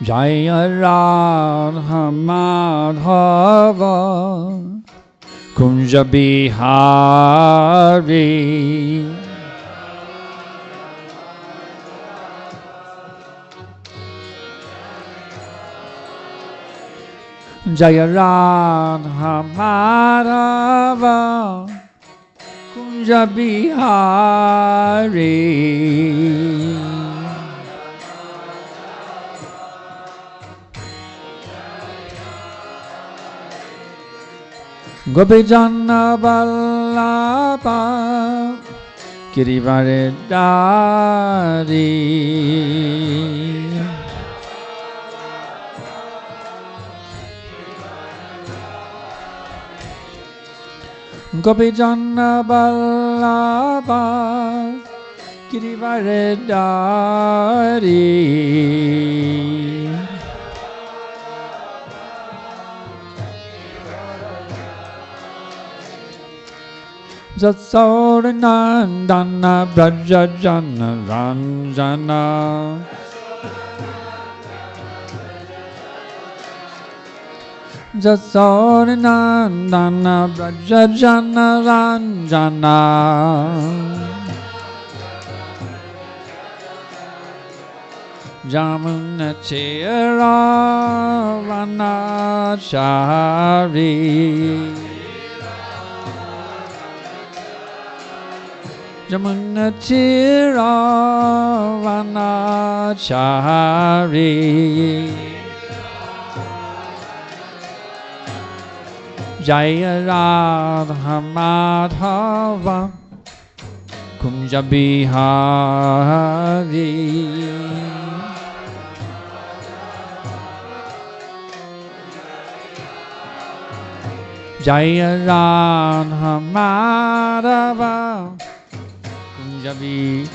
Jaya Radha Madhava Kunja Bihari Jaya Radha Madhava Kunja Bihari Gopi Janna Vallabha Girivaridhari Gopi Janna Vallabha Girivaridhari Jasodanandana Brajajana Ranjana Jasodanandana Brajajana Ranjana Jamuna Chera Vanachari Jamuna Chera Vanachari Jaya Radha Madhava Kunja Bihari Jaya Radha Madhava Kunja Bihari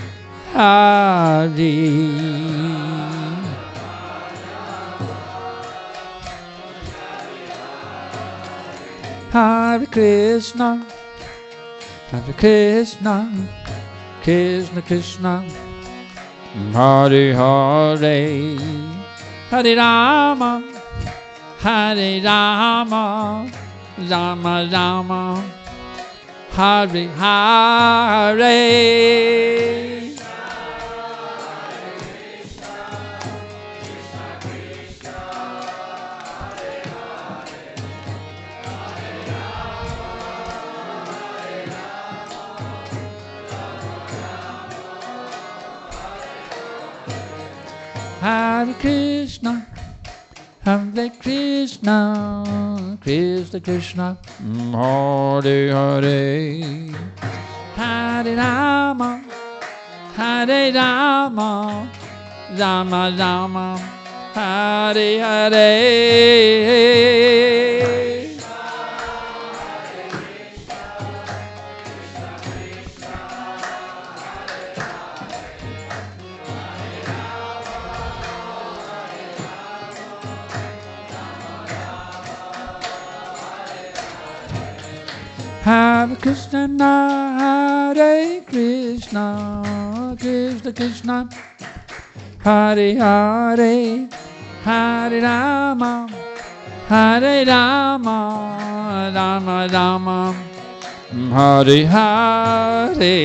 Hare Krishna, Hare Krishna, Krishna Krishna, Hare Hare, Hare Rama, Hare Rama, Rama Rama, Hare Hare. Hare Krishna, Hare Krishna, Krishna Krishna, Hare Hare, Hare Rama, Hare Rama, Rama Rama, Hare Hare. Hare Krishna, Hare Krishna, Krishna Krishna, Hare Hare, Hare Rama, Hare Rama, Rama Rama, Hare Hare.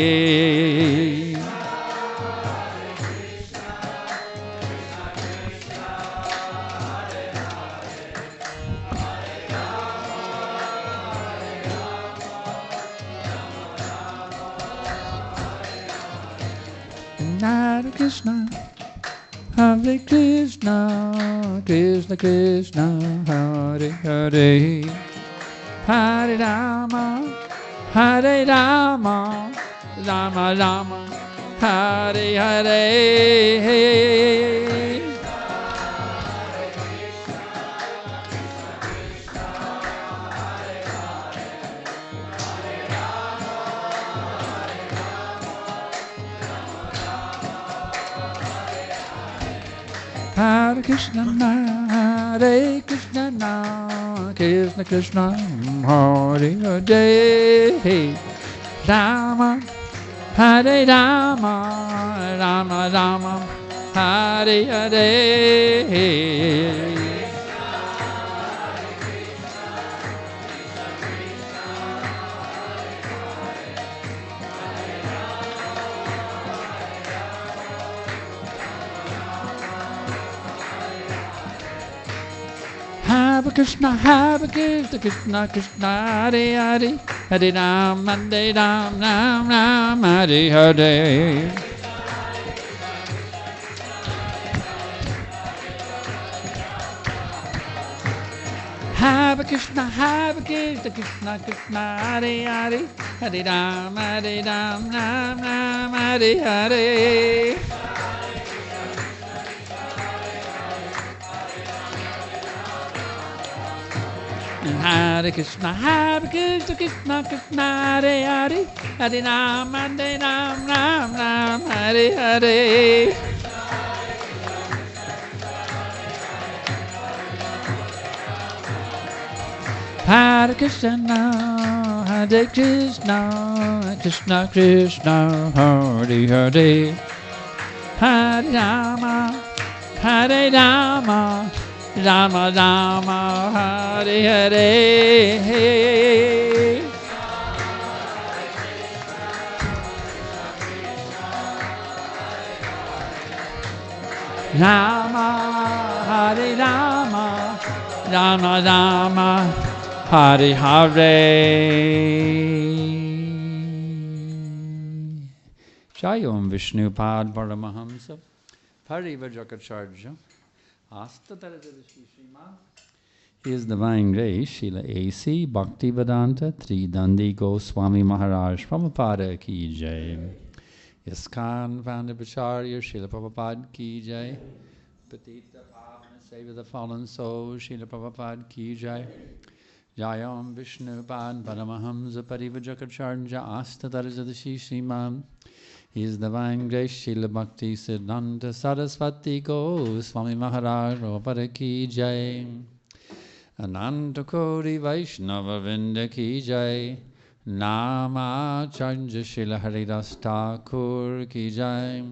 Hare Krishna, Hare Krishna, Krishna Krishna, Hare Hare, Hare Rama, Hare Rama, Rama Rama, Hare Hare. Hare Krishna, Hare Krishna, Krishna Krishna, Hare Hare, Rama, Hare Rama, Rama Rama, Hare Hare. Hare Krishna, Krishna Krishna, Hare Hare, Hare Ram, Ram Ram, Hare Hare. Hare Krishna, Krishna Krishna, Hare Hare, Hare Ram, Ram Ram, Hare Hare. Hare Krishna, Krishna Krishna, Hare Hare, Hare Ram, Ram Ram, Hare Hare. Hare Krishna, Krishna Krishna, Hare Hare, Hare Rama, Rama Rama, Hare Hare. Rama, Hare Rama, Rama Rama, Hare Hare. Jayom Vishnupad Paramahamsa Parivajakacharya Astatarajadashishima. His Divine Grace Srila A.C. Bhaktivedanta Tridandi Goswami Maharaj Prabhupada Ki Jai. Iskan Vandabacharya Srila Prabhupada Ki Jai. Patita Pavana Save the Fallen Souls Srila Prabhupada Ki Jai. Jayam Vishnupad Paramahamsa Parivajakacharya Astatarajadashishima. His Divine Grace Srila Bhakti Siddhanta Saraswati Goswami Maharaj Prabhupada Ki Jai. Ananta Kori Vaishnava Vrinda Ki Jai. Namacharya Srila Haridas Thakur Ki Jai.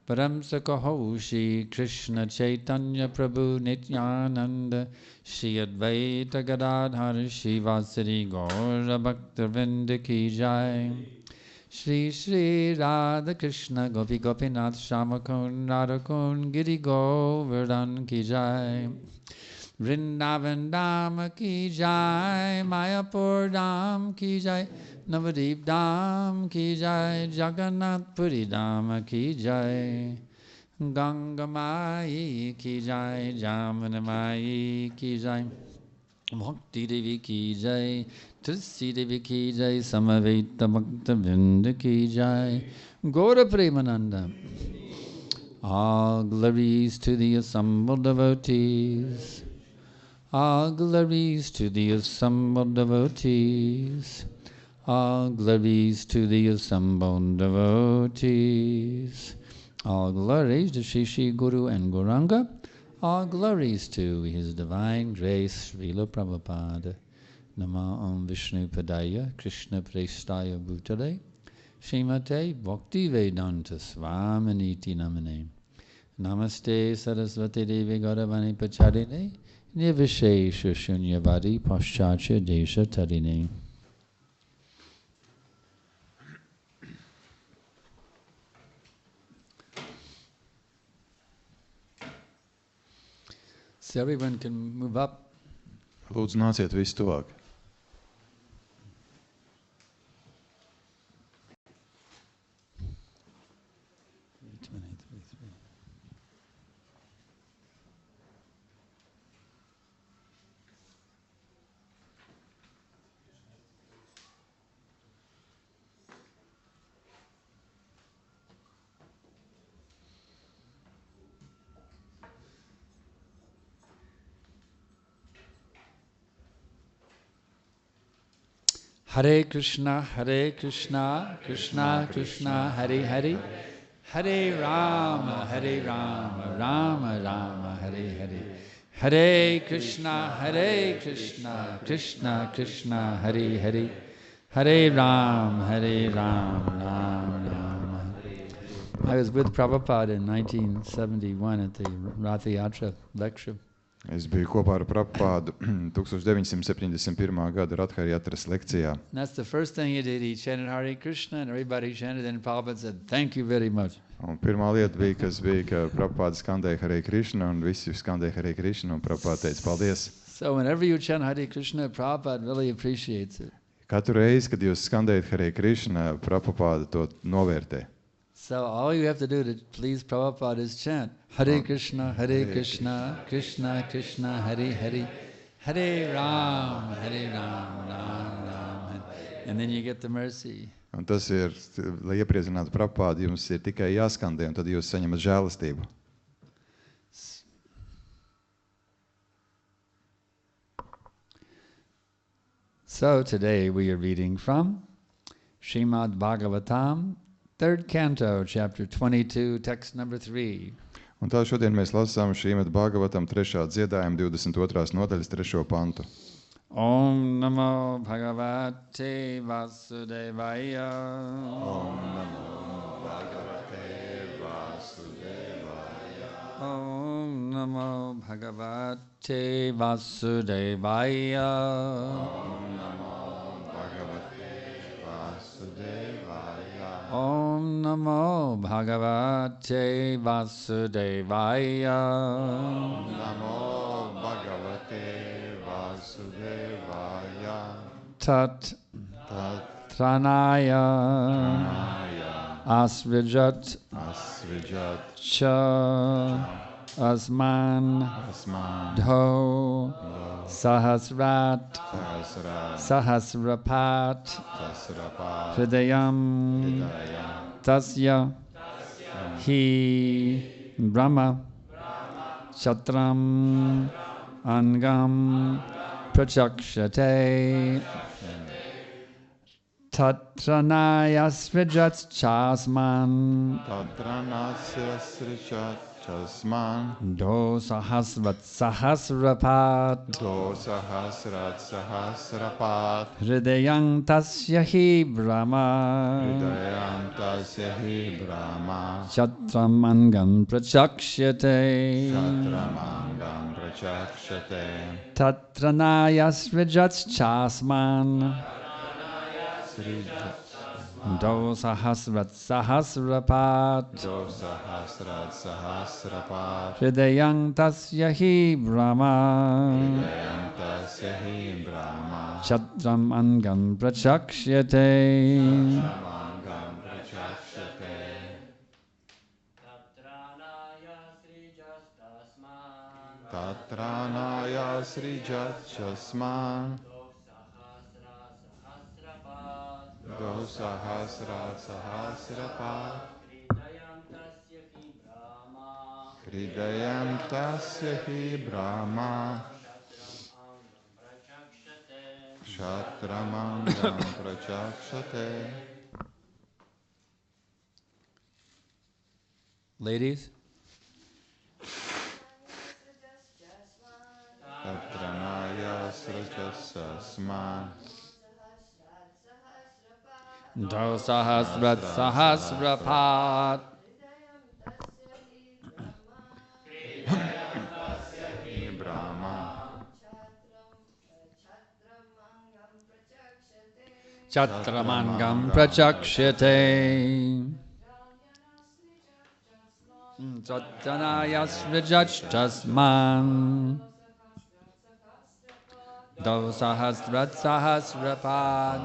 Paramsa Kahoshi Krishna Chaitanya Prabhu Nityananda Shri Advaita Gadadhar Shivasari Gaura Bhakta Vrinda Ki Jai. Shri Shri Radha Krishna Gopi Gopinath Shamakun Radhakun Giri Govardhan Ki Jai. Vrindavan Dham Ki Jai. Mayapur Dham Ki Jai. Navadip Dham Ki Jai. Jagannath Puri Dham Ki Jai. Ganga Mai Ki Jai. Jamuna Mai Ki Jai. Bhakti Devi Ki Jai. Tulsi Devi Ki Jai. Samaveta Bhakta Vrinda Ki Jai. Gaura Premananda. All glories to the assembled devotees. All glories to the assembled devotees. All glories to the assembled devotees. All glories to Shri Shri Guru and Gauranga. All glories to His Divine Grace, Srila Prabhupada. Nama Om Vishnu Padaya Krishna Prestaya Bhutale Srimate Bhakti Vedanta Swaminiti Namane. Namaste Saraswati Devi Gauravani Pacharine Nivishesha Shunyavadi Paschatya Desha Tarine. So everyone can move up. Lūdzu, nāciet visi tuvāk. Hare Krishna, Krishna Krishna, Hare Hare, Hare Rama, Rama Rama, Hare Hare. Hare Krishna, Krishna Krishna, Hare Hare, Hare Ram, Ram Ram, Hare. I was with Prabhupada in 1971 at the Ratha Yatra lecture. Es biju kopā ar Prabhupādu 1971. Gada Radharjatras lekcijā. And that's the first thing he did. He chanted Hare Krishna and everybody chanted, and Prabhupada said, "Thank you very much." Un pirmā lieta bija, ka Prabhupāda skandēja Hare Krishna, un visi skandēja Hare Krishna, un Prabhupāda teica paldies. So whenever you chant Hare Krishna, Prabhupada really appreciates it. Katru reizi, kad jūs skandējat Hare Krishna, Prabhupāda to novērtē. So all you have to do to please Prabhupada is chant Hare Krishna, Krishna Krishna, Hare Hare, Hare Ram, Ram Ram. And then you get the mercy. Un tas ir, lai iepriecinātu Prabhupādu, jums ir tikai jāskandē, un tad jūs saņemat žēlastību. So today we are reading from Srimad Bhagavatam, 3rd canto, chapter 22, text number 3. Un tā šodien mēs lasām Srimad Bhagavatam 3. dziedājuma 22. nodaļas 3. pantu. Om Namo Bhagavate Vasudevaya. Om Namo Bhagavate Vasudevaya. Om Namo Bhagavate Vasudevaya. Om Namo Bhagavate Vasudevaya. Om Namo Bhagavate Vasudevaya. Om Namo Bhagavate Vasudevaya. Tat Tranaya Asvijat Cha Asman Dho Sahasrat Sahasrapat Hridayam Tasya Hi Brahma Chatram Angam Prachakshate Tatranaya Srijat Chasman Do Sahasrat Sahasrapat Hridayam Tasya Hi Brahma Chatram Angam Prachakshate Tatranaya Srijat Chasman Do Sahasrat Sahasrapat Hridayam Tasya Hi Brahma Chatram Angam Prachakshyate. Tatranaya Srijat Chasman Do Sahasrat Sahasrapat Hridayam Tasya Hi Brahma Kshatramangam Prachakshate. Ladies, Tatranaya Srijasasman Do Sahasrat Sahasrapat Brahma Chatramangam Prachakshyate. Tatranaya Srijat Chasman Do Sahasrat Sahasrapat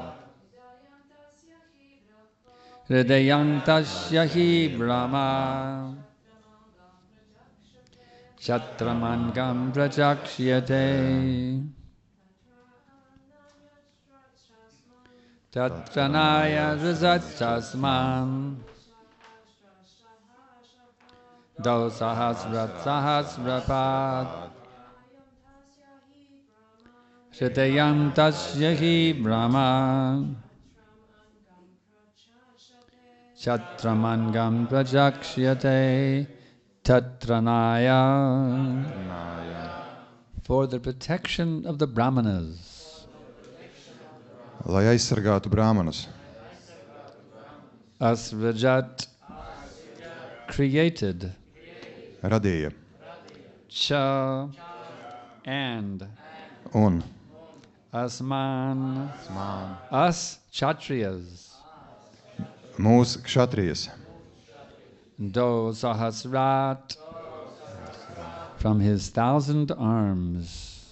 Hridayam Tasya Hi Brahma Chatramangam Prachakshyate. Tatranaya Srijat Chasman Do Sahasrat Sahasrapat Hridayam Tasya Hi Brahma Chatramangam Prachakshyate. Tatranaya. For the protection of the Brahmanas. Lai aizsargātu brāmanus. Asvajat created. Radīja. Cha and Un asman man. us kshatriyas. Mūs kšatrijas. Do sahasrat from his 1,000 arms.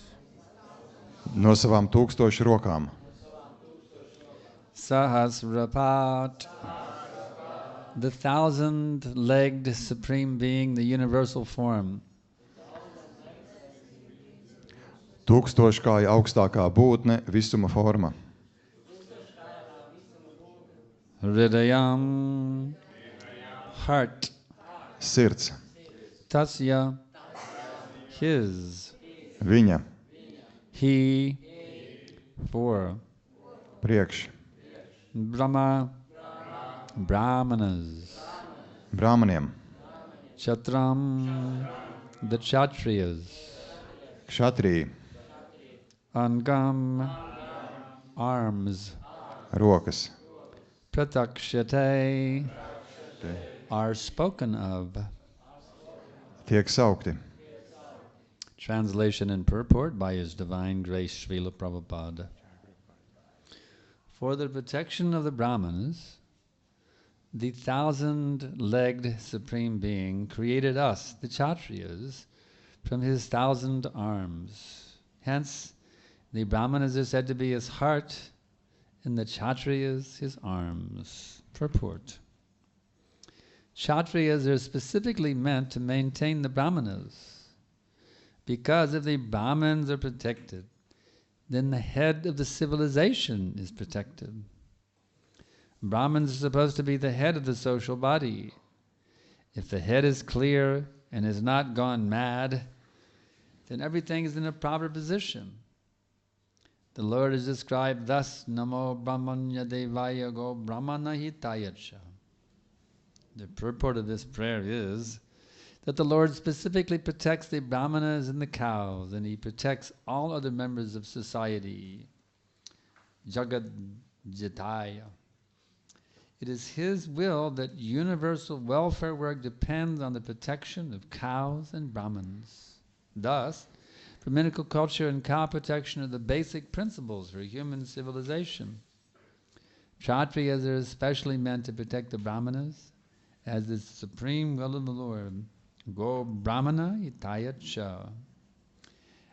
No savām 1000 rokām. Sahasrapat, the 1,000-legged supreme being, the universal form. 1000-kāja augstākā būtne, visuma forma. Hridayam, heart. Sirds. Tasya, his. Viņa. He, for. Priekš. Brahma, brahmanas. Brāmaniem. Kshatram, the kshatriyas. Kšatriji. Angam, arms. Rokas. Pratakshate are spoken of. Tiek saukti. Translation and purport by His Divine Grace Srila Prabhupada. For the protection of the Brahmanas, the 1,000-legged Supreme Being created us, the Kshatriyas, from his 1,000 arms. Hence, the Brahmanas are said to be his heart, and the Kshatriyas his arms. Purport. Kshatriyas are specifically meant to maintain the Brahmanas, because if the Brahmins are protected, then the head of the civilization is protected. Brahmins are supposed to be the head of the social body. If the head is clear and has not gone mad, then everything is in a proper position. The Lord is described thus, Namo Brahmanya Devaya Go Brahmana Hitayacha. The purport of this prayer is that the Lord specifically protects the brahmanas and the cows, and He protects all other members of society. Jagad Jitaya. It is His will that universal welfare work depends on the protection of cows and brahmins. Thus, Brahminical culture and cow protection are the basic principles for human civilization. Kshatriyas are especially meant to protect the brahmanas as the supreme will of the Lord. Go Brahmana Hitaya Cha.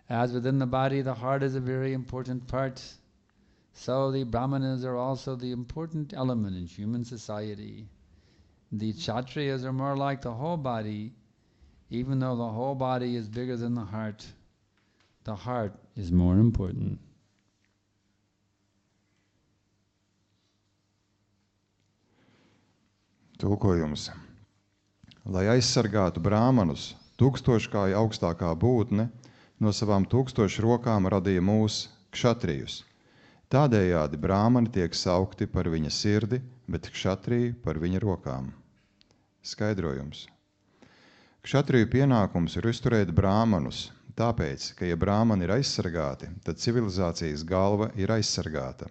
As within the body the heart is a very important part, so the brahmanas are also the important element in human society. The Kshatriyas are more like the whole body, even though the whole body is bigger than the heart is more important. Tulkojums. Lai aizsargātu brāmanus, 1000-kāja augstākā būtne no savām 1000 rokām radīja mūs kšatrijus. Tādējādi brāmani tiek saukti par viņa sirdi, bet kšatriji par viņa rokām. Skaidrojums. Kšatriju pienākums ir uzturēt brāmanus, tāpēc, ka ja brāmani ir aizsargāti, tad civilizācijas galva ir aizsargāta.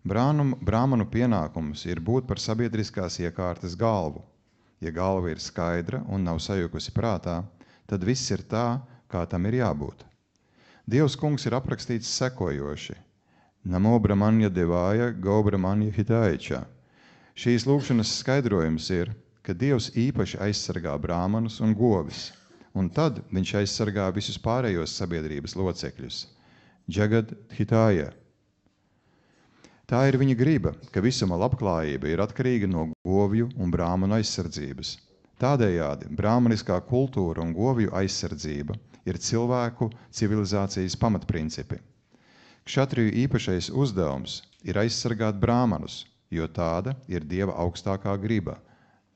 Brāmanu pienākums ir būt par sabiedriskās iekārtas galvu. Ja galva ir skaidra un nav sajukusi prātā, tad viss ir tā, kā tam ir jābūt. Dievs kungs ir aprakstīts sekojoši. Namo Brahmanya Devāja Go Brahmanya Hitaiča. Šīs lūgšanas skaidrojums ir, ka Dievs īpaši aizsargā brāmanus un govis, un tad viņš aizsargā visus pārējos sabiedrības locekļus. Jagad Hitaya. Tā ir viņa griba, ka visuma labklājība ir atkarīga no govju un brāmanu aizsardzības. Tādējādi brāmaniskā kultūra un govju aizsardzība ir cilvēku civilizācijas pamatprincipi. Kšatriju īpašais uzdevums ir aizsargāt brāmanus, jo tāda ir Dieva augstākā griba.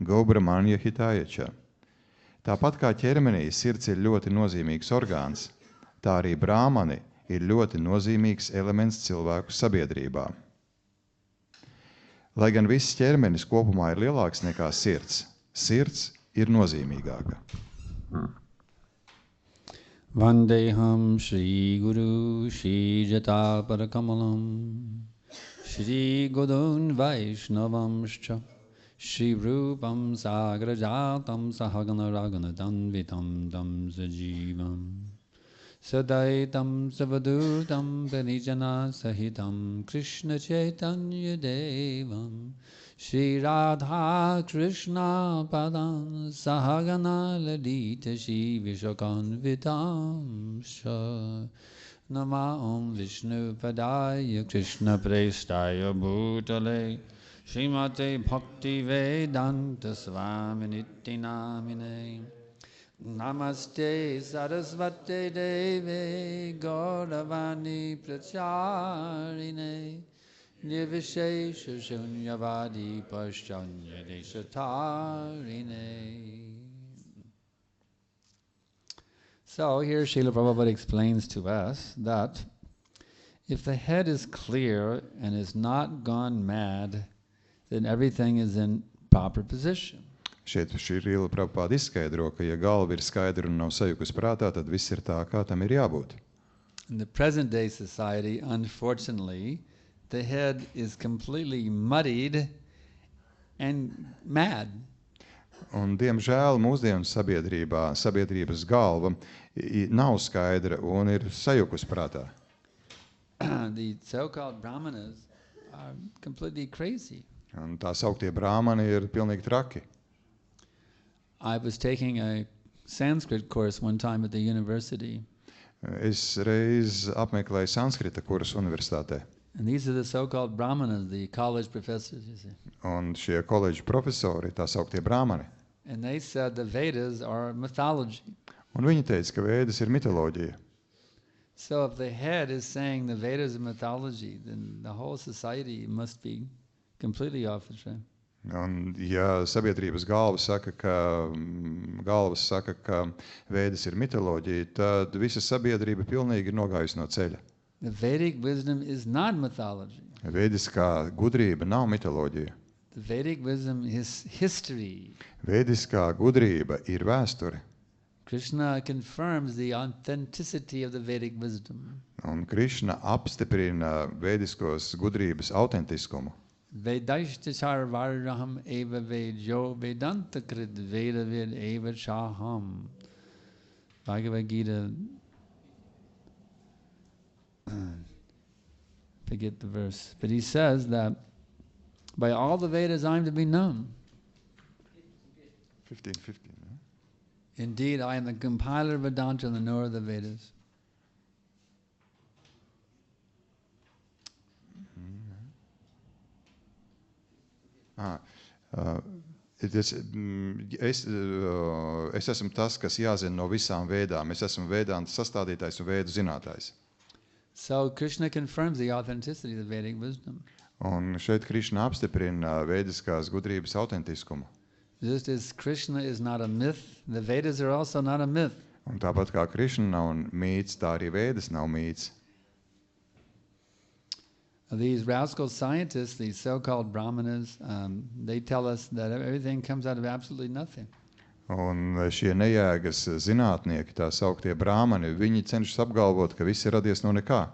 Go Brahmanya Hitayacha. Tāpat kā ķermenī sirds ir ļoti nozīmīgs orgāns, tā arī brāmani ir ļoti nozīmīgs elements cilvēku sabiedrībā. Lai gan viss ķermenis kopumā ir lielāks nekā sirds, sirds ir nozīmīgāka. Vandeham Shri Guru Shri Jatapara Kamalam Shri Godun Vaishnavam Shcha Shri Rupam Sagrajatam Sahagana Ragana Danvitam Dam Sajivam Sadaitam Savadutam Panijana Sahitam Krishna Chaitanya Devam Shri Radha Krishna Padam Sahagana Ladita Shri Vishakanvitam Sha Nama Om Vishnu Padaya Krishna Prestaya Bhutale Srimate Bhakti Vedanta Swaminiti Namine Namaste Sarasvate Deve Gauravani Pracharine Nirvishesha Shunyavadi Paschanya Deshatarine. So here Srila Prabhupada explains to us that if the head is clear and is not gone mad, then everything is in proper position. Šeit Srila Prabhupada izskaidro, ka ja galva ir skaidra un nav sajukus prātā, tad viss ir tā, kā tam ir jābūt. In the present day society, unfortunately, the head is completely muddied and mad. Un, diemžēl, mūsdienu sabiedrības galva nav skaidra un ir sajukus prātā. The so-called brahmanas are completely crazy. Un tā sauktie brāmani ir pilnīgi traki. I was taking a Sanskrit course one time at the university. Es reiz apmeklēju sanskrita kursu universitātē. And these are the so-called brahmanas, the college professors, you see. Un šie koledžu profesori, tā sauktie brāmani. And they said the Vedas are mythology. Un viņi teica, ka Vēdas ir mitoloģija. So if the head is saying the Vedas are mythology, then the whole society must be completely off the track. Un, ja sabiedrības galvas saka, ka Vēdas ir mitoloģija, tad visa sabiedrība pilnīgi ir nogājusi no ceļa. The Vedic wisdom is not mythology. Vēdiskā gudrība nav mitoloģija. The Vedic wisdom is history. Vēdiskā gudrība ir vēsture. Krishna confirms the authenticity of the Vedic wisdom. Un Krišna apstiprina vēdiskos gudrības autentiskumu. Vedaishtichar varaham eva vedjo vedanta krit veda ved eva chaham. Bhagavad Gita. Forget the verse. But he says that by all the Vedas I am to be known. 15. Indeed, I am the compiler of Vedanta and the knower of the Vedas. Es esmu tas, kas jāzina no visām vēdām. Es esmu vēdānta sastādītājs un vēdu zinātājs. So Krishna confirms the authenticity of the Vedic wisdom. Un šeit Krišna apstiprina vēdiskās gudrības autentiskumu. Just as Krishna is not a myth, the Vedas are also not a myth. Un tāpat kā Krišna nav mīts, tā arī Vēdas nav mīts. These rascal scientists, these so-called brahmanas, they tell us that everything comes out of absolutely nothing. Un šie nejēgas zinātnieki, tā sauktie brāmani, viņi cenšas apgalvot, ka viss ir radies no nekā.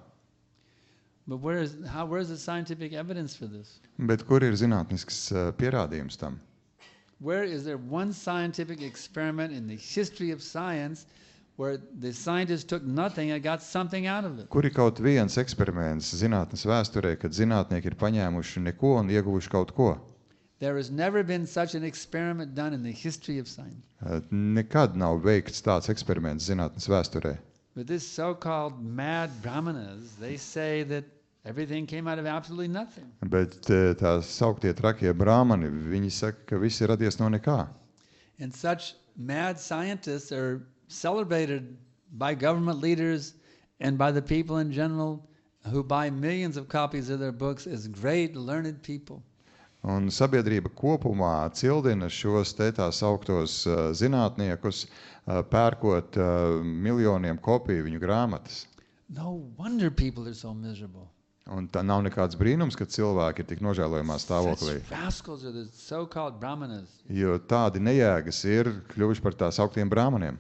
But where is the scientific evidence for this? Bet kur ir zinātnisks pierādījums tam? Where is there one scientific experiment in the history of science where the scientists took nothing and got something out of it? Kur ir kaut viens eksperiments zinātnes vēsturē, kad zinātnieki ir paņēmuši neko un ieguvuši kaut ko? There has never been such an experiment done in the history of science. Nekad nav veikts tāds eksperiments zinātnes vēsturē. But this so-called mad brahmanas, they say that everything came out of absolutely nothing. Bet tā sauktie trakie brāmani, viņi saka, ka viss ir radies no nekā. And such mad scientists are celebrated by government leaders and by the people in general who buy millions of copies of their books as great learned people. Un sabiedrība kopumā cildina šos te tā sauktos zinātniekus, pērkot miljoniem kopiju viņu grāmatas. No wonder people are so miserable. Un tā nav nekāds brīnums, ka cilvēki ir tik nožēlojamā stāvoklī. Such rascals are the so-called brahmanas. Jo tādi nejēgas ir kļuvuši par tā sauktiem brāmaniem.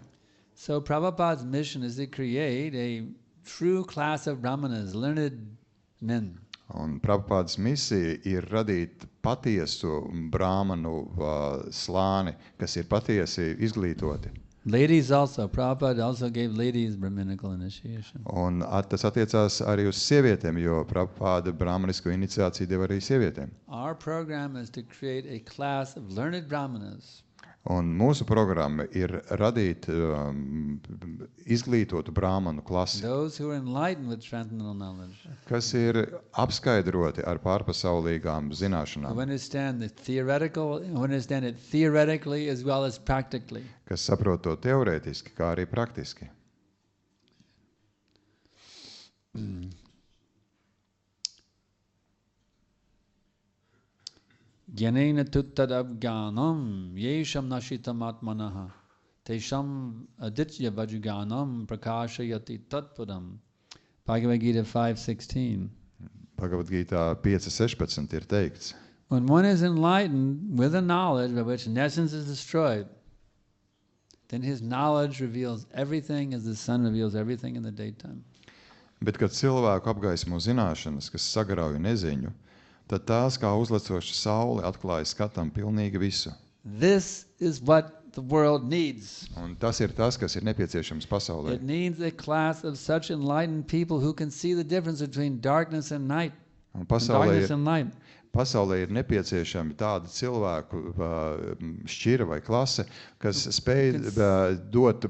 So Prabhupada's mission is to create a true class of brahmanas, learned men. Un Prabhupādas misija ir radīt patiesu brāmanu slāni, kas ir patiesi izglītoti. Ladies also, Prabhupada also gave ladies Brahminical initiation. Un tas attiecās arī uz sievietēm, jo Prabhupāda brāmanisko iniciāciju deva arī sievietēm. Our program is to create a class of learned Brahmanas Un mūsu programma ir radīt izglītotu brāmanu klasi, those who are enlightened with transcendental knowledge, kas ir apskaidroti ar pārpasaulīgām who zināšanām, understand who understand it theoretically as well as practically. kas saprot to teorētiski, kā arī praktiski. Gyanena tuttadabganam yesham nashitam atmanaha tesham aditya vajuganam prakashayati tatpadam. Bhagavad Gita 5:16. Bhagavad Gītā 5.16 ir teikts, When one is enlightened with a knowledge by which essence is destroyed, then his knowledge reveals everything as the sun reveals everything in the daytime. bet kad cilvēku apgaismo zināšanas, kas sagrauj neziņu, tad tās kā uzlecoša saule atklāja skatam pilnīgi visu. This is what the world needs. Un tas ir tas, kas ir nepieciešams pasaulē. It needs a class of such enlightened people who can see the difference between darkness and night, Un and pasaulē darkness ir, and light. pasaulē ir nepieciešami tādi cilvēku šķira vai klase, kas spēj dot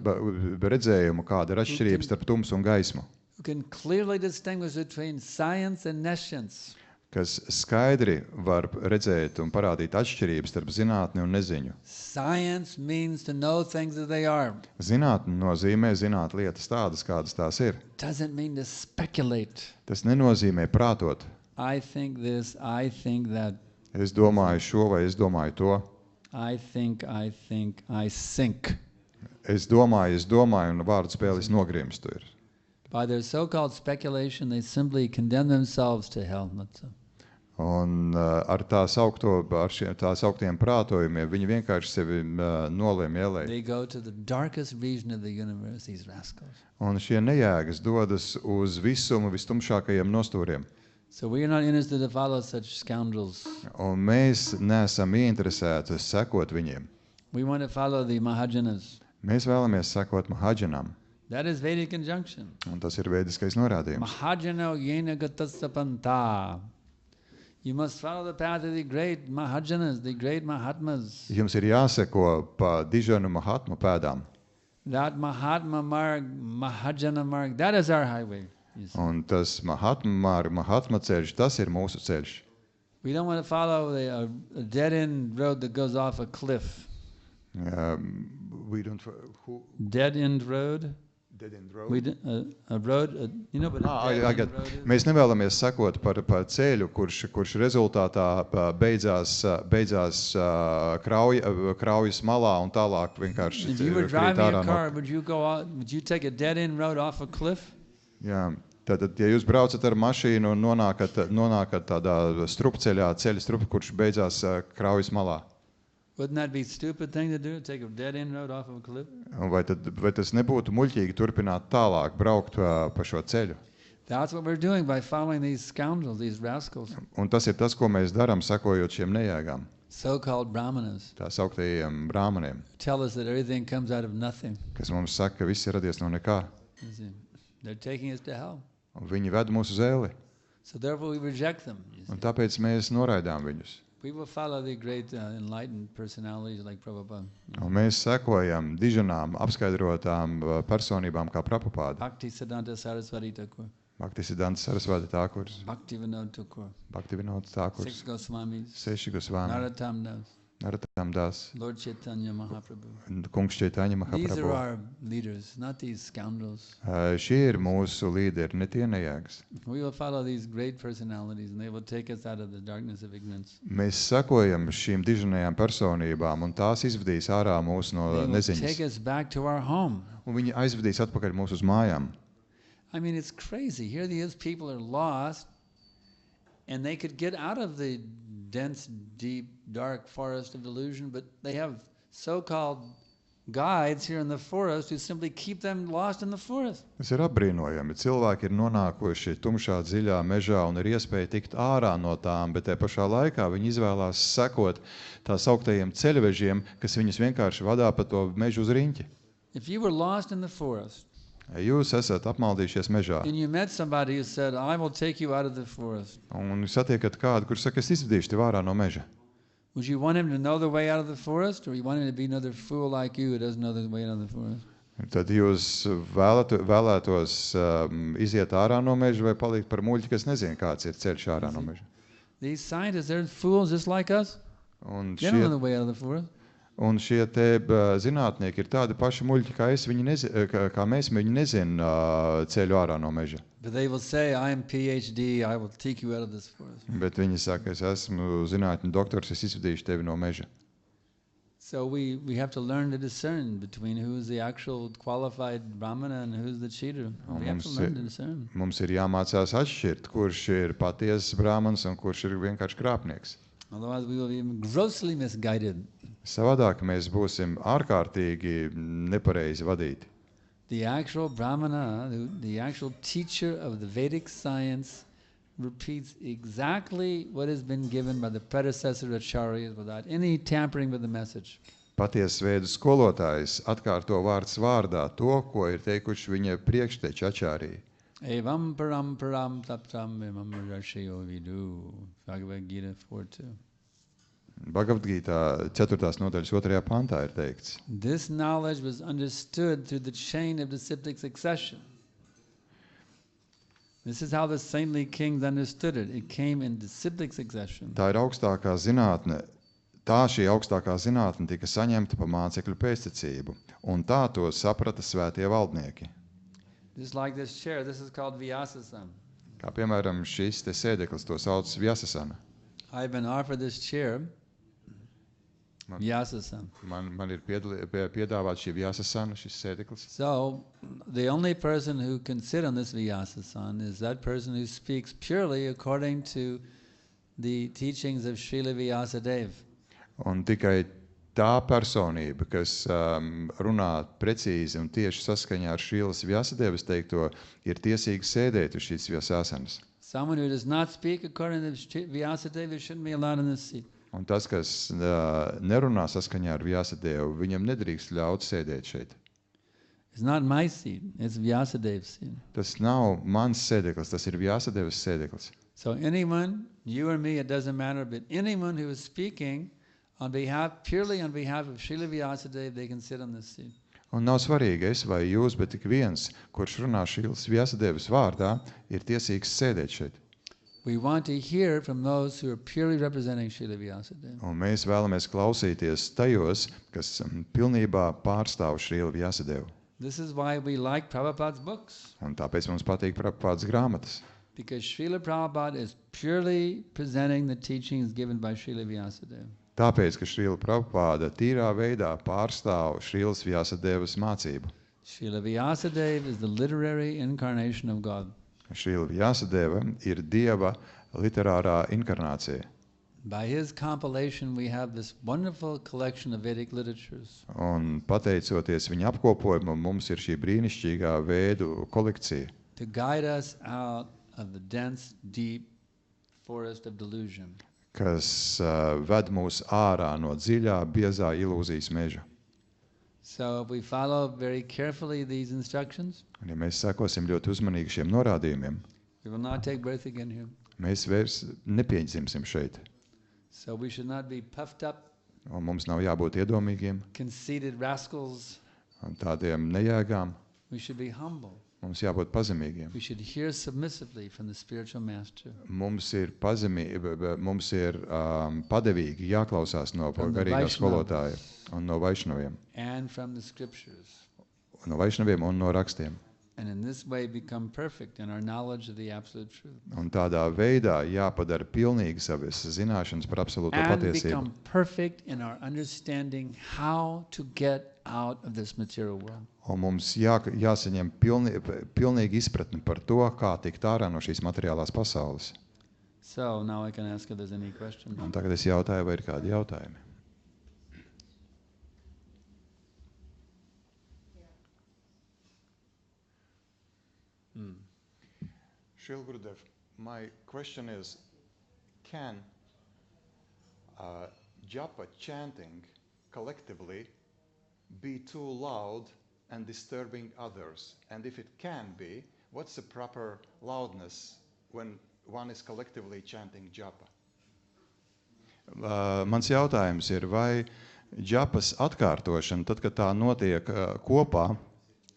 redzējumu, kāda ir atšķirība starp tumsu un gaismu, Who can clearly distinguish between science and nescience. kas skaidri var redzēt un parādīt atšķirības starp zinātni un neziņu. Science means to know things as they are. Zinātne nozīmē zināt lietas tādas, kādas tās ir. Doesn't mean to speculate. Tas nenozīmē prātot. I think this, I think that. Es domāju šo vai es domāju to. I think, I think. Es domāju, un vārdu spēles nogrimstu ir. By their so-called speculation, they simply condemn themselves to hell. Un ar tās augtiem prātojumiem viņi vienkārši sevi nolēma ielēt. They go to the darkest region of the universe, these rascals. Un šie nejēgas dodas uz visumu vistumšākajiem nostūriem. So we are not interested to follow such scoundrels. Un mēs neesam ieinteresēti sekot viņiem. We want to follow the Mahajanas. Mēs vēlamies sekot Mahājanam. That is Vedic conjunction. Un tas ir vediskais norādījums. Mahajano yena gatasapanta. You must follow the path of the great Mahajanas, the great Mahatmas. Jums ir jāseko pa dižanu Mahatmu pēdām. That Mahatma Marg, Mahajana Marg, that is our highway. You see. Un tas Mahatma ceļš, tas ir mūsu ceļš. We don't want to follow a dead-end road that goes off a cliff. We don't... Dead-end road? Dead-end road? We a road, you know what a dead-end road is? Mēs nevēlamies sekot par ceļu, kurš rezultātā beidzās kraujas malā un tālāk vienkārši If you were krīt driving ārā a car, would you take a dead-end road off a cliff? Jā, tātad, ja jūs braucat ar mašīnu un nonākat tādā strupceļā, ceļa strupa, kurš beidzās kraujas malā. Wouldn't that be a stupid thing to do, take a dead-end road off of a cliff? Vai tas nebūtu muļķīgi turpināt tālāk braukt pa šo ceļu? That's what we're doing by following these scoundrels, these rascals, Un tas ir tas, ko mēs darām, sekojot šiem nejēgām, so-called brahmanas, tā sauktajiem brāmaniem, who tell us that everything comes out of nothing. kas mums saka, ka viss ir radies no nekā. You see. They're taking us to hell. Un viņi ved mūsu uz ēli, So therefore we reject them. You see. un tāpēc mēs noraidām viņus. We will follow the great enlightened personalities like Prabhupada. Un mēs sekojam diženām, apskaidrotām personībām kā Prabhupāda, Bhakti Siddhanta Saraswati Thakur, Bhaktisiddhanta Sarasvati Thakurs, Bhakti Vinod Thakur, Bhaktivinoda Thakurs, 6 Goswamis, Seši Gosvami, Narottam Das, Narottam Das, Lord Chaitanya Mahaprabhu. Kungs Čaitaņa These are Mahaprabhu. our leaders, not these scoundrels. Šie ir mūsu līderi, ne tie nejēgas. We will follow these great personalities and they will take us out of the darkness of ignorance. Mēs sekojam šīm diženajām personībām, un tās izvedīs ārā mūs no They will take neziņas. us back to our home. Un viņi aizvedīs atpakaļ mūs uz mājām. I mean, it's crazy. Here these people are lost and they could get out of the dense, deep, dark forest of delusion, but they have so-called guides here in the forest who simply keep them lost in the forest. Tas ir apbrīnojami. Cilvēki ir nonākuši tumšā, dziļā mežā un ir iespēja tikt ārā no tām, bet te pašā laikā viņi izvēlās sekot tā sauktajiem ceļvežiem, kas viņus vienkārši vadā pa to mežu uz riņķi. If you were lost in the forest, Ja jūs esat apmaldījušies mežā and you met somebody who said, I will take you out of the forest, un jūs satiekat kādu, kurš saka, es izvedīšu tevi ārā no meža, would you want him to know the way out of the forest, or you want him to be another fool like you who doesn't know the way out of the forest? tad jūs vēlētos iziet ārā no meža vai palikt par muļķi, kas nezina, kāds ir ceļš ārā no meža. These scientists, they're fools just like us. Un They don't know šie, the way out of the forest. un šie te zinātnieki ir tādi paši muļķi kā mēs, viņi nezina ceļu ārā no meža. But they will say, I am PhD, I will take you out of this forest. Bet viņi saka, es esmu zinātņu doktors, es izvedīšu tevi no meža. So we have to learn to discern between who's the actual qualified brahmana and who's the cheater. We have to learn to discern. Mums ir jāmācās atšķirt, kurš ir patiesas brāmanis un kurš ir vienkārši krāpnieks. Otherwise we will be grossly misguided. Savādāk mēs būsim ārkārtīgi nepareizi vadīti. The actual brahmana, the actual teacher of the Vedic science, repeats exactly what has been given by the predecessor acharyas without any tampering with the message. Patiesas vēdu skolotājs atkārto vārds vārdā to, ko ir teikuši viņa priekšteči ačārī. Evam param param taptam emam rarshayo vidu. Bhagavad Gita 4:2. Bhagavad Gītā 4. nodaļas 2. pantā ir teikts. This knowledge was understood through the chain of disciplic succession. This is how the saintly kings understood it. It came in disciplic succession. Tā ir augstākā zinātne. Tā šī augstākā zinātne tika saņemta pa mācekļu pēctecību, un tā to saprata svētie valdnieki. Just like this chair, this is called Vyasasana. Kā piemēram šis te sēdeklis, to sauc Vyasasana. I've been offered this chair, Vyasasana. Man ir piedāvāts šī Vyasasana, šis sēdeklis. So, the only person who can sit on this Vyasasana is that person who speaks purely according to the teachings of Srila Vyasadeva. Un tikai tā personība, kas runā precīzi un tieši saskaņā ar Šrīlas Vyasadevas teikto, ir tiesīga sēdēt uz šīs Vyasasanas. Someone who does not speak according to Vyasadeva shouldn't be allowed in this seat. Un tas, kas nerunā saskaņā ar Vyasadevu, viņam nedrīkst ļaut sēdēt šeit. It's not my seat, it's Vyasadeva's seat. Tas nav mans sēdeklis, tas ir Vyasadevas sēdeklis. So anyone, you or me, it doesn't matter, but anyone who is speaking purely on behalf of Srila Vyasadeva, they can sit on this seat. Un nav svarīgi es vai jūs, bet tik viens, kurš runā Šrīlas Vyasadevas vārdā, ir tiesīgs sēdēt šeit. We want to hear from those who are purely representing Srila Vyasadeva. Un mēs vēlamies klausīties tajos, kas pilnībā pārstāv Šrīlu Vyasadevu. This is why we like Prabhupada's books. Un tāpēc mums patīk Prabhupādas grāmatas. Because Srila Prabhupada is purely presenting the teachings given by Srila Vyasadeva. Tāpēc, ka Šrīla Prabhupāda tīrā veidā pārstāv Šrīlas Vyasadevas mācību. Srila Vyasadeva is the literary incarnation of God. Šrīla Vyasadeva ir Dieva literārā inkarnācija. By his compilation we have this wonderful collection of Vedic literatures. Un pateicoties viņa apkopojumam, mums ir šī brīnišķīgā vēdu kolekcija, To guide us out of the dense, deep forest of delusion. kas ved mūs ārā no dziļā, biezā ilūzijas meža. So if we follow very carefully these instructions, Un ja mēs sekosim ļoti uzmanīgi šiem norādījumiem, we will not take birth again here. mēs vairs nepieņemsim šeit. So we should not be puffed up, Un mums nav jābūt iedomīgiem conceited rascals. un tādiem nejēgām. We should be humble. Mums jābūt pazemīgiem. We should hear submissively from the spiritual master. Mums ir padevīgi jāklausās no From the garīgā Vaishnavas. skolotāja un no vaišnaviem. And from the scriptures. No vaišnaviem un no rakstiem. And in this way become perfect in our knowledge of the absolute truth. Un tādā veidā jāpadara pilnīgi savas zināšanas par absolūto And patiesību. become perfect in our understanding how to get out of this material world. Un mums jāsaņem pilnīgi izpratni par to, kā tikt ārā no šīs materiālās pasaules. So now I can ask if there's any questions. Un tagad es jautāju, vai ir kādi jautājumi. Shri Gurudev, my question is, can japa chanting collectively be too loud and disturbing others? And if it can be, what's the proper loudness when one is collectively chanting japa? Mans jautājums ir, vai džapas atkārtošana, tad, kad tā notiek kopā,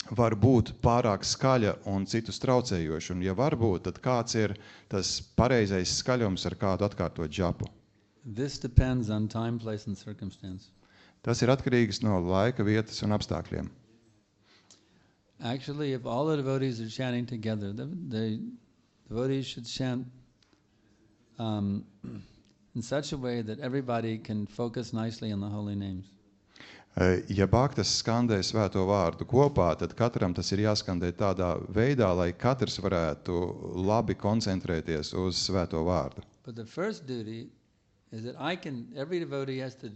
var būt pārāk skaļa un citus traucējoša? Un ja var būt, tad kāds ir tas pareizais skaļums, ar kādu atkārtot džapu? This depends on time, place, and circumstance. Tas ir atkarīgs no laika, vietas un apstākļiem. Actually, if all the devotees are chanting together, the devotees should chant in such a way that everybody can focus nicely on the holy names. Ja bhaktas skandē svēto vārdu kopā, tad katram tas ir jāskandē tādā veidā, lai katrs varētu labi koncentrēties uz svēto vārdu. But the first duty is that every devotee has to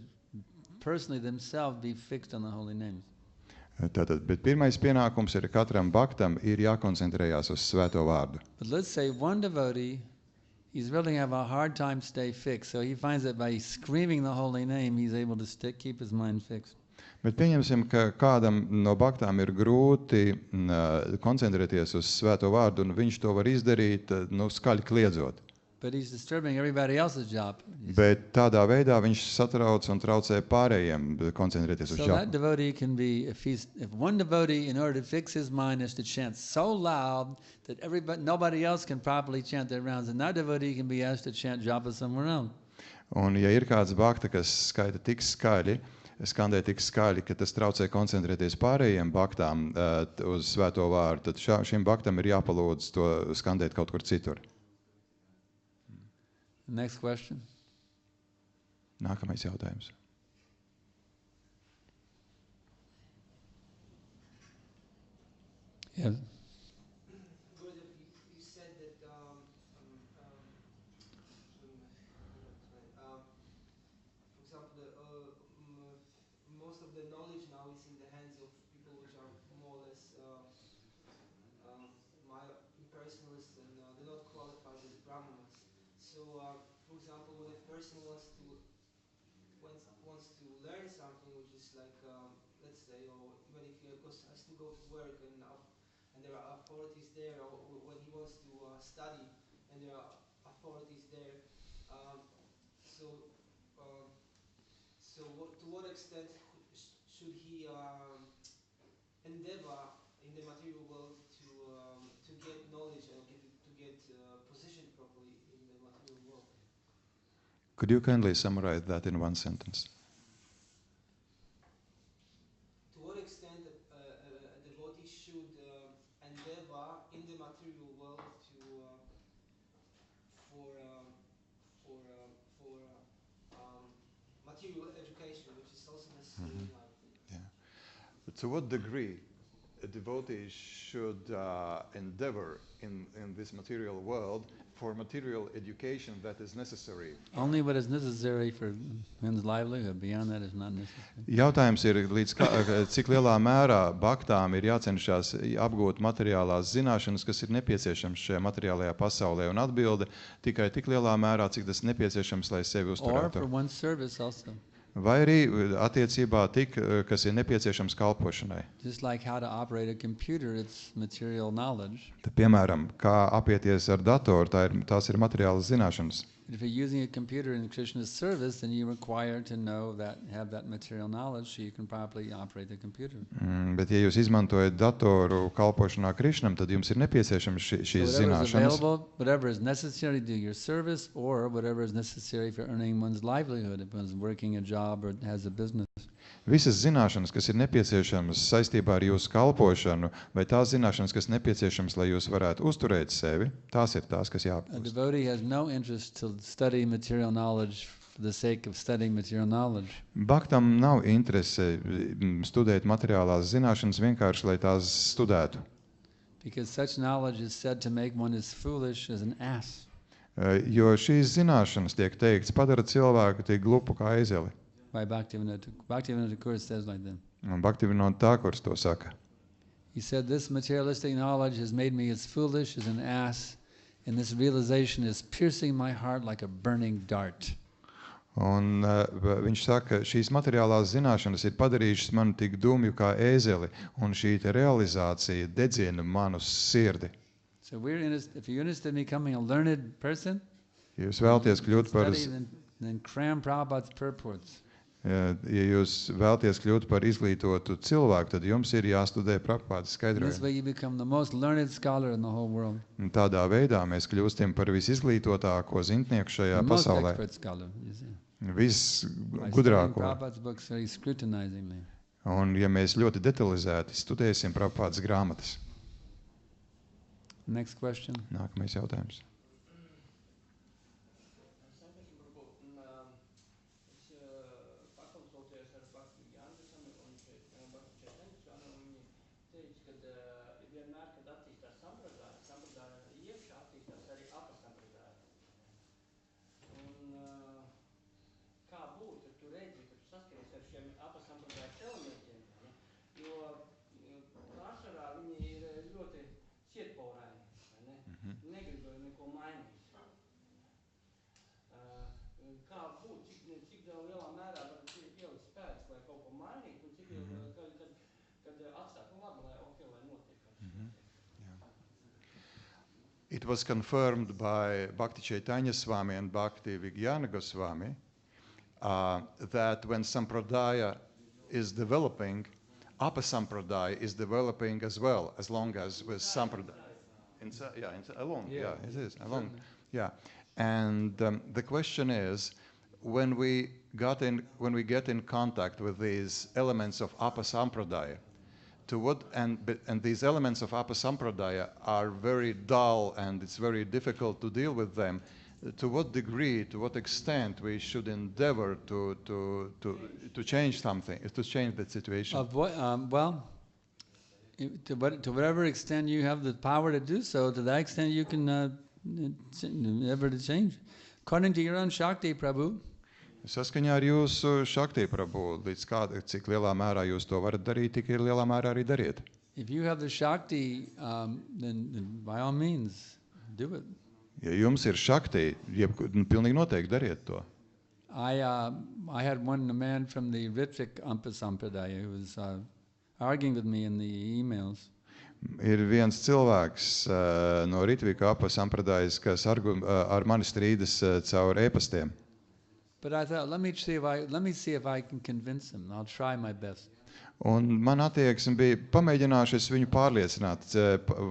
personally themselves be fixed on the holy names. Tātad, bet pirmais pienākums ir, katram bhaktam ir jākoncentrējās uz svēto vārdu. But let's say one devotee, he's really have a hard time stay fixed, so he finds that by screaming the holy name, he's able to keep his mind fixed. Bet pieņemsim, ka kādam no bhaktām ir grūti koncentrēties uz svēto vārdu, un viņš to var izdarīt, skaļi kliedzot. But he's disturbing everybody else's job. Bet tādā veidā viņš satrauc un traucē pārējiem koncentrēties uz So that devotee can be, if one devotee, in order to fix his mind, is to chant so loud that nobody else can properly chant their rounds, and that devotee can be asked to chant japa somewhere else. Un ja ir kāds bhakta, kas skaita tik skaļi, skandē tik skaļi, ka tas traucē koncentrēties pārējiem bhaktām uz svēto vārdu, tad šim bhaktam ir jāpalūdz to skandēt kaut kur citur. Next question. Nākamais jautājums. Yes. Gurudev, you said that for example, most of the knowledge now is in the hands of people which are more or less impersonalists, and they're not qualified as brahmanas. So, for example, when a person wants to learn something, which is like, let's say, or even if he has to go to work and there are authorities there, or when he wants to study and there are authorities there, to what extent should he endeavor in the material world to get knowledge and to get positioned properly in the material world? Could you kindly summarize that in one sentence? To what extent a devotee should endeavor in the material world for material education, which is also necessary in life? Yeah. But to what degree a devotee should endeavor in this material world for material education that is necessary? Only what is necessary for one's livelihood. Beyond that is not necessary. Jautājums ir, cik lielā mērā bhaktām ir jācenšas apgūt materiālās zināšanas, kas ir nepieciešams šajā materiālajā pasaulē, un atbilde tikai tik lielā mērā, cik tas nepieciešams, lai sevi Or uzturētu. for one's service also. Vai arī attiecībā tik, kas ir nepieciešams kalpošanai. Just like how to operate a computer, it's material knowledge. Tad, piemēram, kā apieties ar datoru, tās ir materiālas zināšanas. If you're using a computer in Krishna's service, then you're required to have that material knowledge so you can properly operate the computer. Bet ja jūs izmantojat datoru kalpošanā Krišnam, tad jums ir nepieciešams šīs zināšanas. Whatever is necessary to do your service, or whatever is necessary for earning one's livelihood, if one's working a job or has a business. Visas zināšanas, kas ir nepieciešamas saistībā ar jūsu kalpošanu, vai tās zināšanas, kas nepieciešamas, lai jūs varētu uzturēt sevi, tās ir tās, kas A jāapgūst. devotee has no interest to study material knowledge for the sake of studying material knowledge. Bhaktam nav interese studēt materiālās zināšanas vienkārši, lai tās studētu. Because such knowledge is said to make one as foolish as an ass. Jo šīs zināšanas, tiek teikts, padara cilvēku tik glupu kā aizeli. By Bhaktivinoda Thakur says like that. Un Bhaktivinoda Thakurs to saka. He said, this materialistic knowledge has made me as foolish as an ass, And this realization is piercing my heart like a burning dart. Un viņš saka, šīs materiālās zināšanas ir padarījušas mani tik dumju kā ēzeli, un šī te realizācija dedzina manu sirdi. So if you're interested in becoming a learned person, Ja jūs vēlaties kļūt par, study, then cram Prabhupada's purports. ja jūs vēlaties kļūt par izglītotu cilvēku, tad jums ir jāstudē Prabhupādas In this skaidrojumi. way you become the most learned scholar in the whole world. Un tādā veidā mēs kļūstam par visizglītotāko zintnieku šajā The most pasaulē. expert scholar, you see. By studying Visgudrāko. Prabhupada's books very scrutinizingly. Un ja mēs ļoti detalizēti studēsim Prabhupādas grāmatas. Next question. Nākamais jautājums. Pakonsultējies ar Bhakti Jāngasam un Bhakti Sankarshana, un viņi teica, ka vienmēr, kad attīstās sampradāja iekšā, attīstās arī apasampradāja. Un kā būtu, tu redzi, ka tu saskaries ar šiem apasampradājas elementiem, ne? Jo pārsvarā viņi ir ļoti cietpauraini, vai ne? Negrib neko mainīt. Kā būt, cik lielā mērā var pielikt spēks, lai kaut ko mainītu, un cik kad atstāt, labi, lai notiek. It was confirmed by Bhakti Chaitanya Swami and Bhakti Vijnana Goswami that when Sampradaya is developing, Apasampradaya is developing as well, as long as with Sampradaya. Along. Yeah, it is. Along. Yeah. And the question is, when we get in contact with these elements of Apasampradaya, to what and these elements of Apasampradaya are very dull and it's very difficult to deal with them. To what degree, to what extent we should endeavor to change something, to change that situation? Of what? Well, to whatever extent you have the power to do so, to that extent you can endeavor to change. According to your own Shakti, Prabhu. Saskaņā ar jūsu Shakti, Prabhu, līdz cik lielā mērā jūs to varat darīt, tik ir lielā mērā arī dariet. If you have the Shakti, then by all means, do it. Ja jums ir Shakti, pilnīgi noteikti dariet to. I had a man from the Ritvik Ampasampradaya who was arguing with me in the emails. Ir viens cilvēks no Ritvika Apasampradājas, kas ar mani strīdas caur ēpastiem. But I thought, let me see if I can convince him. I'll try my best. Un man attieksme bija, pamēģināšu es viņu pārliecināt,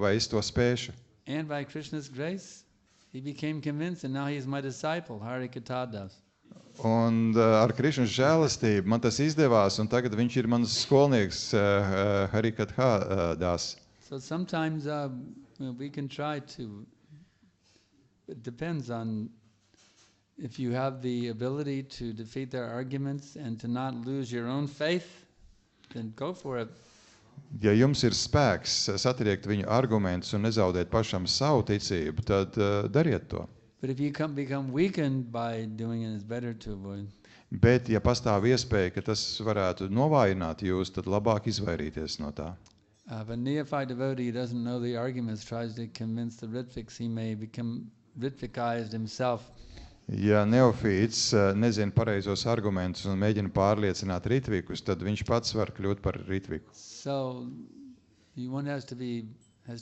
vai es to spēšu. And by Krishna's grace, he became convinced, and now he is my disciple, Harikatha Das. Un ar Krišnas žēlastību man tas izdevās, un tagad viņš ir mans skolnieks Harikatha Das. So sometimes we can try to, it depends on if you have the ability to defeat their arguments and to not lose your own faith, then go for it. Ja jums ir spēks satriekt viņu argumentus un nezaudēt pašam savu ticību, tad dariet to. But if you become weakened by doing it, it's better to avoid. Bet, ja pastāv iespēja, ka tas varētu novājināt jūs, tad labāk izvairīties no tā. If a neophyte devotee doesn't know the arguments, tries to convince the Ritviks, he may become Ritvikized himself. Ja neofīts nezina pareizos argumentus un mēģina pārliecināt Ritvikus, tad viņš pats var kļūt par Ritviku. So one has to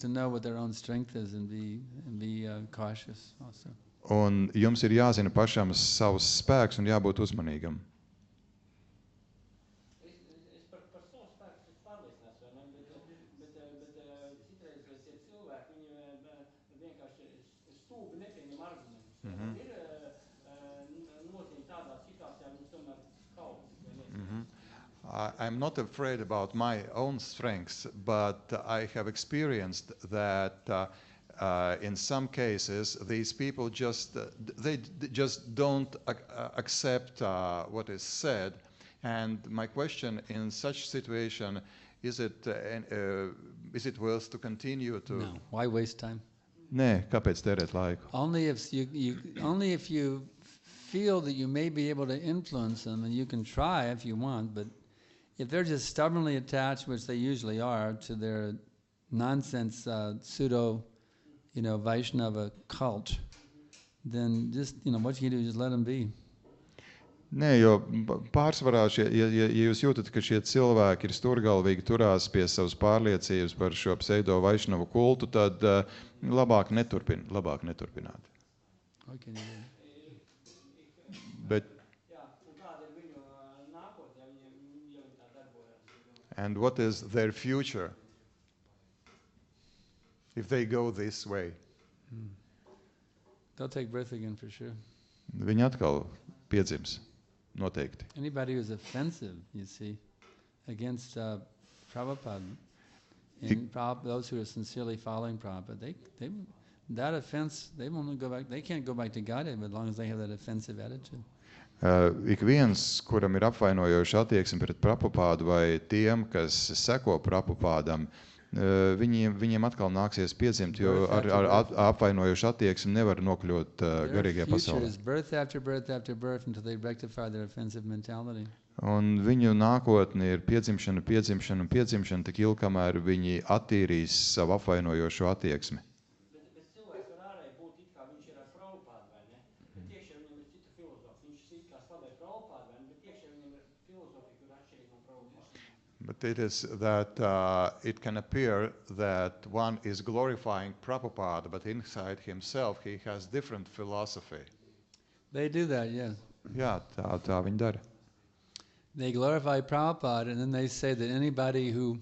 know what their own strength is and be cautious also. Un jums ir jāzina pašam savs spēks un jābūt uzmanīgam. Es par savu spēku esmu pārliecināts, vai ne? Bet citreiz tie cilvēki, viņi vienkārši stūbi nepieņem argumentus. Ir nozīme tādā situācijā, viņi tomēr kaut. I'm not afraid about my own strengths, but I have experienced that in some cases these people just don't accept what is said. And my question in such situation, is it worth to continue to? No, why waste time? Nē, kāpēc tērēt laiku? Only if you feel that you may be able to influence them, and you can try if you want, but if they're just stubbornly attached, which they usually are, to their nonsense pseudo Vaishnava cult, then just, what you do, just let them be. Nē, jo pārsvarā, ja jūs jūtat, ka šie cilvēki ir stūrgalvīgi turās pie savas pārliecības par šo pseido vaišnavu kultu, tad labāk neturpināt. Okay. Bet, and what is their future if they go this way? They'll take birth again for sure. Viņi atkal piedzims, noteikti. Anybody who's offensive, you see, against Prabhupada, and those who are sincerely following Prabhupada, that offense, they won't go back. They can't go back to Godhead as long as they have that offensive attitude. Ik viens, kuram ir apvainojoša attieksme pret Prabhupādu vai tiem, kas seko Prabhupādam, viņiem atkal nāksies piedzimt, jo ar apvainojošu attieksmi nevar nokļūt garīgajā pasaulē. Birth after birth after birth until they rectify their offensive mentality. Un viņu nākotne ir piedzimšana, tik ilgi, kamēr viņi attīrīs savu apvainojošo attieksmi. But it is that it can appear that one is glorifying Prabhupada, but inside himself he has different philosophy. They do that, yes. Jā, tā viņi dara. They glorify Prabhupada, and then they say that anybody who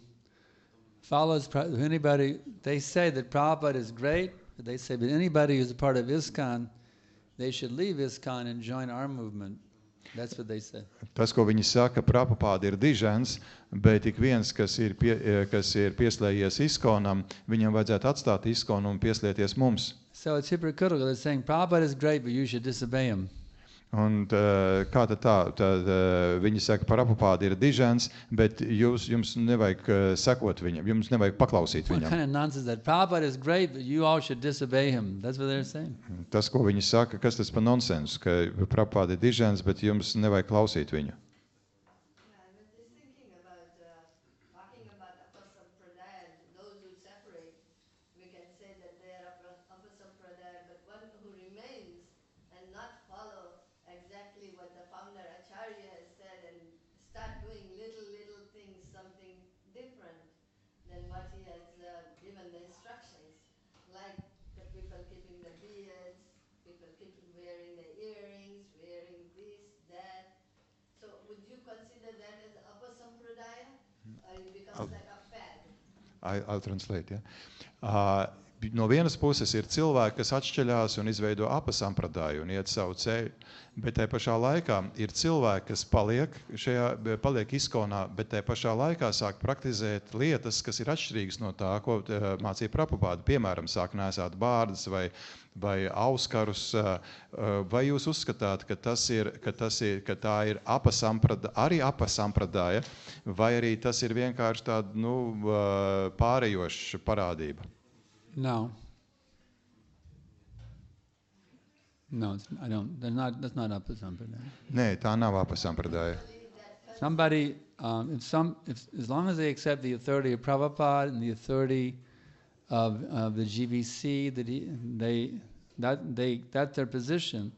follows they say that Prabhupada is great, but they say that anybody who's a part of ISKCON, they should leave ISKCON and join our movement. That's what they say. Tas, ko viņi saka, Prabhupada ir dižens, bet ik viens, kas ir pieslējies ISKCONam, viņam vajadzētu atstāt ISKCON un pieslēties mums. So it's hypocritical. They're saying Prabhupada is great, but you should disobey him. Un kā tad tā? Viņi saka, Prabhupada ir dižens, bet jums nevajag sekot viņam, jums nevajag paklausīt viņam. What kind of nonsense is that? Prabhupada is great, but you all should disobey him. That's what they're saying. Tas, ko viņi saka, kas tas par nonsensu, ka Prabhupada ir dižens, bet jums nevajag klausīt viņu. I'll translate, yeah. No vienas puses ir cilvēki, kas atšķeļās un izveido apasampradāju un iet savu ceļu, bet tai pašā laikā ir cilvēki, kas paliek ISKCONā, bet tai pašā laikā sāk praktizēt lietas, kas ir atšķirīgas no tā, ko mācīja Prabhupada. Piemēram, sāk nēsāt bārdas vai auskarus. Vai jūs uzskatāt, ka tā ir arī apasampradāja, vai arī tas ir vienkārši tāda pārējoša parādība? No. No, I don't. That's not apasampradaya. Nē, tā nav apasampradāja. Somebody, as long as they accept the authority of Prabhupada and the authority of the GBC, that's their position.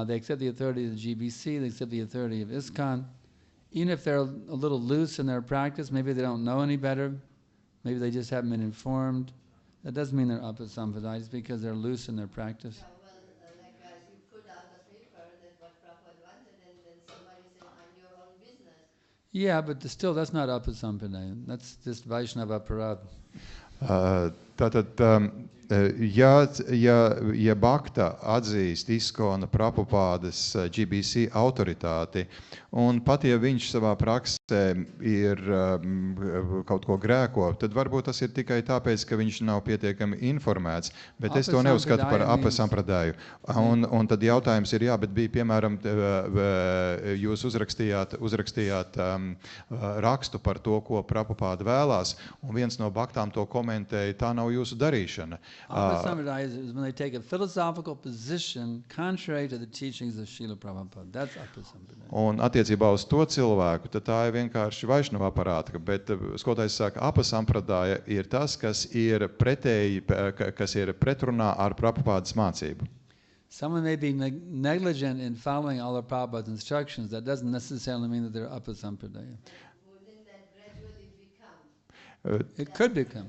They accept the authority of the GBC. They accept the authority of ISKCON. Even if they're a little loose in their practice, maybe they don't know any better. Maybe they just haven't been informed. That doesn't mean they're apasampradaya, it's because they're loose in their practice. Yeah, well, you put out a paper that what Prabhupada wanted, and then somebody said, "I'm your own business." Yeah, but still, that's not apasampradaya. That's just Vaishnava parad. Tātad, ja Bhakta atzīst ISKCONa Prabhupādas GBC autoritāti, un pat ja viņš savā praksē ir kaut ko grēko, tad varbūt tas ir tikai tāpēc, ka viņš nav pietiekami informēts, bet es to neuzskatu par apasampradāju. Un tad jautājums ir, bet bija, piemēram, jūs uzrakstījāt rakstu par to, ko Prabhupāda vēlās, un viens no Bhaktām to komentēja, tā nav nav jūsu darīšana. Apasampradaya is when they take a philosophical position contrary to the teachings of Srila Prabhupada. That's apasampradaya. Un attiecībā uz to cilvēku, tad tā ir vienkārši vaišnava parāta, bet skolotājs saka, apasampradāja ir tas, kas ir pretēji, kas ir pretrunā ar Prabhupādas mācību. Someone may be negligent in following all of Prabhupada's instructions. That doesn't necessarily mean that they're apasampradaya. Wouldn't that gradually become? It could become.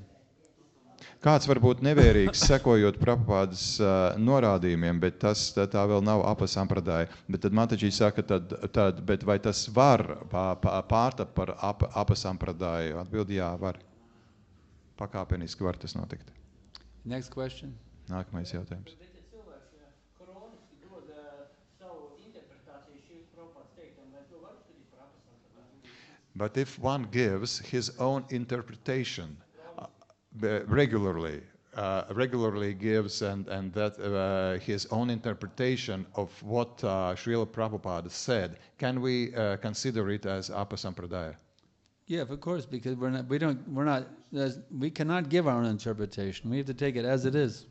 Kāds var būt nevērīgs, sekojot Prabhupādas norādījumiem, bet tā vēl nav apasampradāja. Bet tad Mataģī saka, bet vai tas var pārtapt par apasampradāju? Atbildi jā, var. Pakāpeniski var tas notikt. Next question. Nākamais jautājums. Bet ja cilvēks kroniski dod savu interpretāciju šīs Prabhupādas teiktam, vai to var uzskatīt par apasampradāju? But if one gives his own interpretation regularly gives and that his own interpretation of what Srila Prabhupada said, can we consider it as apasampradaya? Yeah, of course, because we cannot give our own interpretation. We have to take it as it is.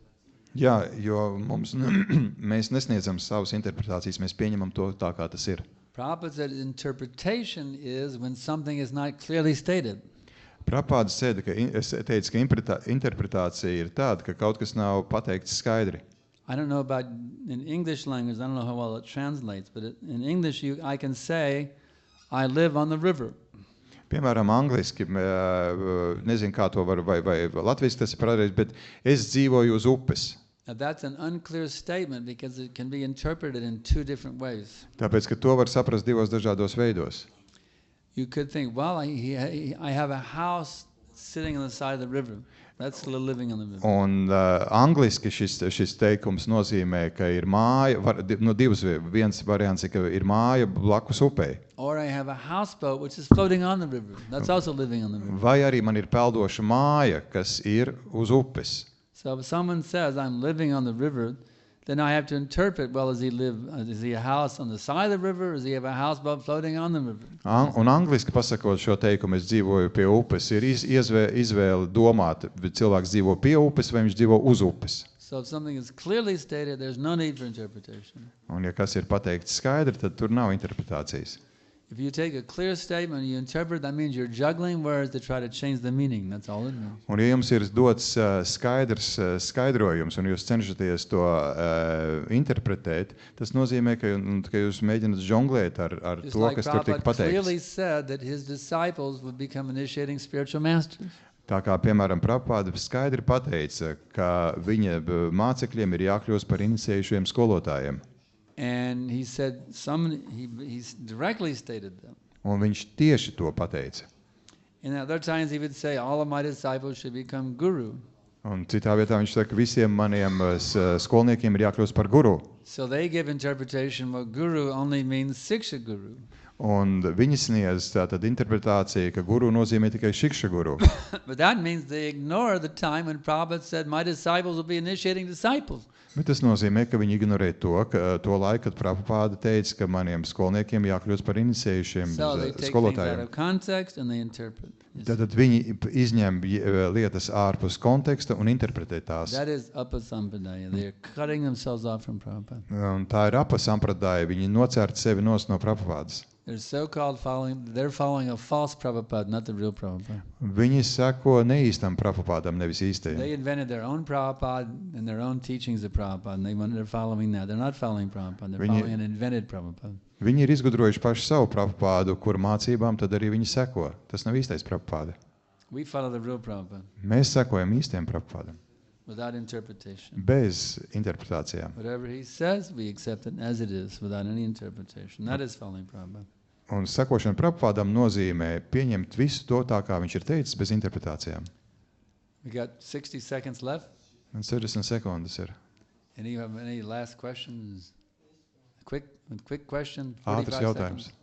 Jā, jo mēs nesniedzam savas interpretācijas, mēs pieņemam to tā, kā tas ir. Prabhupada said interpretation is when something is not clearly stated. Prabhupada teica, ka interpretācija ir tāda, ka kaut kas nav pateikts skaidri. I don't know about in English language, I don't know how well it translates, but in English I can say, I live on the river. Piemēram, angliski, nezinu, kā to var, vai latviski tas ir pareizi, bet es dzīvoju uz upes. Now that's an unclear statement because it can be interpreted in two different ways. Tāpēc, ka to var saprast divos dažādos veidos. You could think, well, I have a house sitting on the side of the river. That's living on the river. Un angliski šis teikums nozīmē, ka ir māja, viens variants ir, ka ir māja blakus upei. Or I have a houseboat which is floating on the river. That's also living on the river. Vai arī man ir peldoša māja, kas ir uz upes. So if someone says, I'm living on the river, then I have to interpret, well, is he a house on the side of the river, or does he have a houseboat floating on the river? Un angliski pasakot šo teikumu, es dzīvoju pie upes, ir izvēle domāt, vai cilvēks dzīvo pie upes, vai viņš dzīvo uz upes. So if something is clearly stated, there's no need for interpretation. Un ja kas ir pateikts skaidri, tad tur nav interpretācijas. If you take a clear statement and you interpret, that means you're juggling words to try to change the meaning. That's all it means. Un ja jums ir dots skaidrs skaidrojums, un jūs cenšaties to interpretēt, tas nozīmē, ka jūs mēģināt žonglēt ar to, kas tur tika pateikts. Clearly said that his disciples would become initiating spiritual masters. Tā kā, piemēram, Prabhupada skaidri pateica, ka viņa mācekļiem ir jākļūst par iniciējušiem skolotājiem. And he said, he directly stated them. Un viņš tieši to pateica. And at other times he would say, all of my disciples should become guru. Un citā vietā viņš saka, visiem maniem skolniekiem ir jākļūst par guru. So they give interpretation what guru only means siksha guru. Un viņi sniedz tātad interpretācija, ka guru nozīmē tikai šikša guru. But that means they ignore the time when Prabhupada said, my disciples will be initiating disciples. Bet tas nozīmē, ka viņi ignorē to laiku, kad Prabhupada teica, ka maniem skolniekiem jākļūst par iniciējušiem So they take things out skolotājiem. of context and they interpret. Tad viņi izņem lietas ārpus konteksta un interpretē tās. That is apasampadaya. They are cutting themselves off from Prabhupada. Un tā ir apasampradāja, viņi nocērt sevi no Prabhupadas. They're following a false Prabhupada, not the real Prabhupada. Viņi seko neīstam Prabhupādam, nevis īstajam. They invented their own Prabhupada and their own teachings of Prabhupada, and they're following that. They're not following Prabhupada, they're following an invented Prabhupada. Viņi ir izgudrojuši paši savu Prabhupādu, kur mācībām tad arī viņi seko. Tas nav īstais Prabhupāda. We follow the real Prabhupada Mēs sekojam īstajam Prabhupādam, without interpretation. bez interpretācijām. Whatever he says, we accept it as it is, without any interpretation. That is following Prabhupada. Un sekošana Prabhupādam nozīmē pieņemt visu to tā, kā viņš ir teicis, bez interpretācijām. We got 60 seconds left. Un 60 sekundes ir. Any last questions? Quick question. Ātrs 45 jautājums. seconds.